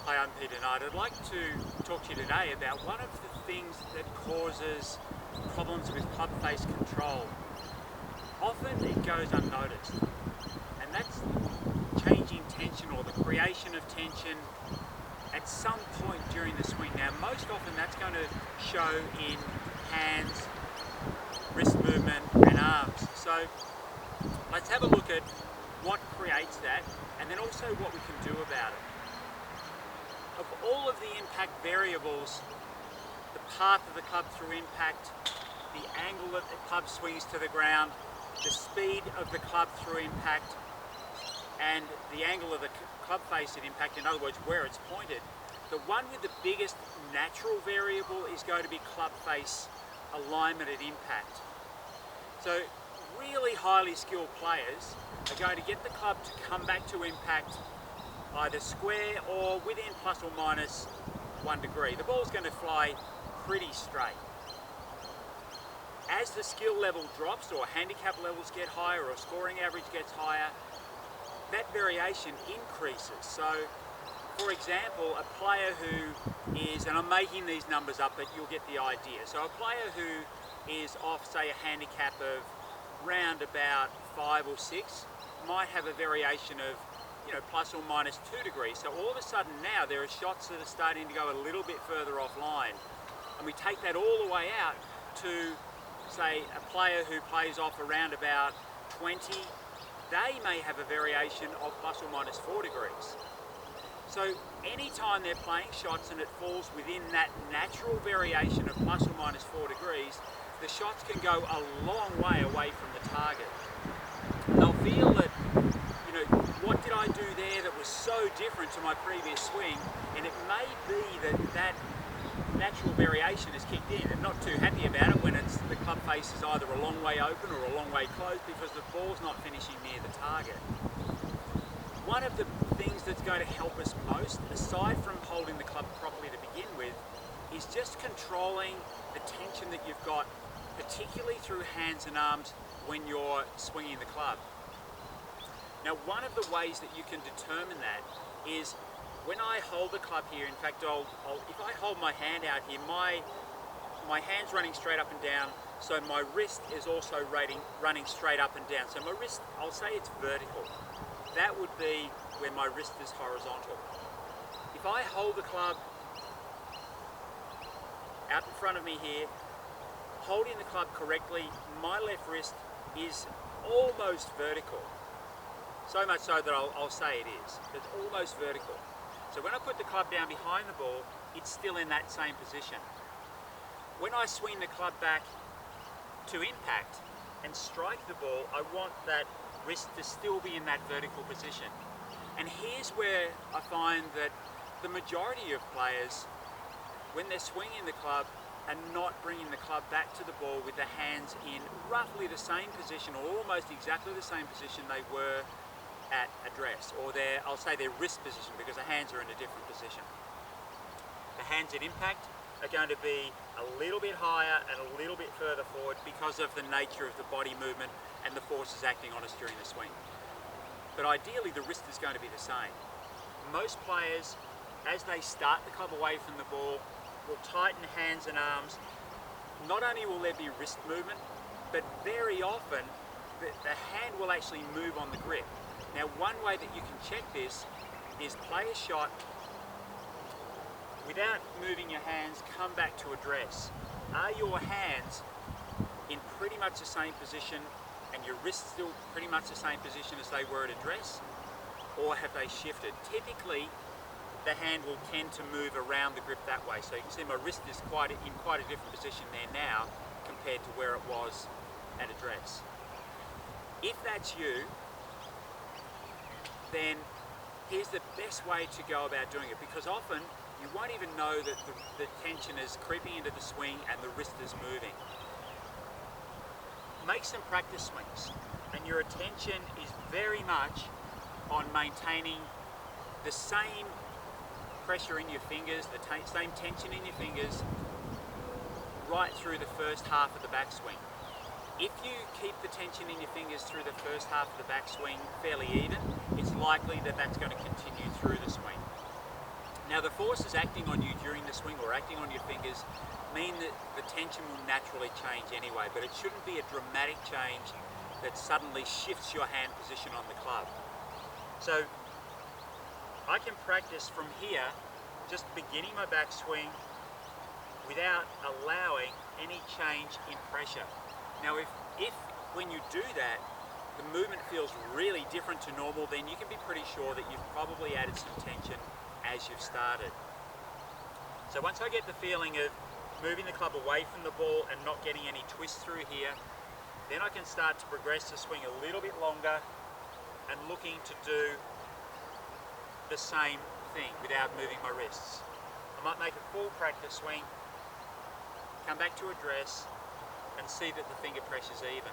Hi, I'm Peter Knight. I'd like to talk to you today about one of the things that causes problems with club face control. Often it goes unnoticed, and that's changing tension or the creation of tension at some point during the swing. Now, most often that's going to show in hands, wrist movement and arms. So let's have a look at what creates that and then also what we can do about it. Of all of the impact variables, the path of the club through impact, the angle that the club swings to the ground, the speed of the club through impact, and the angle of the club face at impact, in other words, where it's pointed, the one with the biggest natural variable is going to be club face alignment at impact. So really highly skilled players are going to get the club to come back to impact either square or within plus or minus 1 degree. The ball's going to fly pretty straight. As the skill level drops or handicap levels get higher or scoring average gets higher, that variation increases. So, for example, a player who is, and I'm making these numbers up but you'll get the idea. So a player who is off, say, a handicap of round about 5 or 6 might have a variation of plus or minus 2 degrees. So all of a sudden now there are shots that are starting to go a little bit further offline. And we take that all the way out to, say, a player who plays off around about 20, they may have a variation of plus or minus 4 degrees. So anytime they're playing shots and it falls within that natural variation of plus or minus 4 degrees, the shots can go a long way away from the target. They'll feel that, what did I do there that was so different to my previous swing? And it may be that natural variation has kicked in. I'm not too happy about it when the club face is either a long way open or a long way closed because the ball's not finishing near the target. One of the things that's going to help us most, aside from holding the club properly to begin with, is just controlling the tension that you've got, particularly through hands and arms when you're swinging the club. Now, one of the ways that you can determine that is when I hold the club here. In fact, if I hold my hand out here, my hand's running straight up and down, so my wrist is also running straight up and down. So my wrist, I'll say it's vertical. That would be where my wrist is horizontal. If I hold the club out in front of me here, holding the club correctly, my left wrist is almost vertical. So much so that I'll say it is. It's almost vertical. So when I put the club down behind the ball, it's still in that same position. When I swing the club back to impact and strike the ball, I want that wrist to still be in that vertical position. And here's where I find that the majority of players, when they're swinging the club, are not bringing the club back to the ball with the hands in roughly the same position or almost exactly the same position they were at address, or I'll say their wrist position, because the hands are in a different position. The hands at impact are going to be a little bit higher and a little bit further forward because of the nature of the body movement and the forces acting on us during the swing. But ideally the wrist is going to be the same. Most players, as they start the club away from the ball, will tighten hands and arms. Not only will there be wrist movement, but very often the hand will actually move on the grip. Now, one way that you can check this is play a shot without moving your hands, come back to address. Are your hands in pretty much the same position and your wrists still pretty much the same position as they were at address, or have they shifted? Typically, the hand will tend to move around the grip that way. So you can see my wrist is in quite a different position there now compared to where it was at address. If that's you, then here's the best way to go about doing it, because often you won't even know that the tension is creeping into the swing and the wrist is moving. Make some practice swings, and your attention is very much on maintaining the same pressure in your fingers, the same tension in your fingers right through the first half of the backswing. If you keep the tension in your fingers through the first half of the backswing fairly even, it's likely that that's going to continue through the swing. Now the forces acting on you during the swing or acting on your fingers mean that the tension will naturally change anyway, but it shouldn't be a dramatic change that suddenly shifts your hand position on the club. So I can practice from here, just beginning my backswing without allowing any change in pressure. Now if when you do that, the movement feels really different to normal, then you can be pretty sure that you've probably added some tension as you've started. So once I get the feeling of moving the club away from the ball and not getting any twist through here, then I can start to progress the swing a little bit longer and looking to do the same thing without moving my wrists. I might make a full practice swing, come back to address, and see that the finger pressure's even.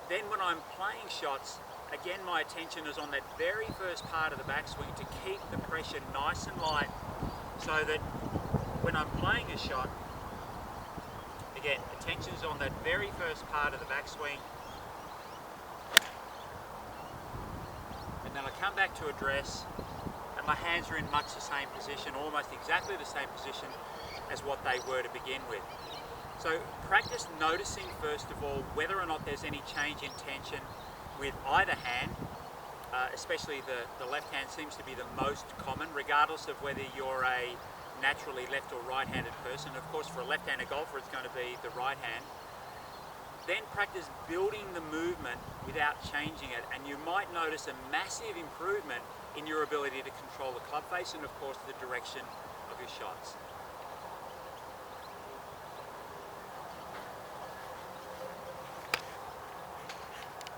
Then when I'm playing shots, again my attention is on that very first part of the backswing to keep the pressure nice and light, so that when I'm playing a shot, again, attention's on that very first part of the backswing, and then I come back to address, and my hands are in much the same position, almost exactly the same position as what they were to begin with. So practice noticing first of all whether or not there's any change in tension with either hand, especially the left hand seems to be the most common, regardless of whether you're a naturally left or right-handed person. Of course, for a left-handed golfer, it's going to be the right hand. Then practice building the movement without changing it, and you might notice a massive improvement in your ability to control the club face and, of course, the direction of your shots.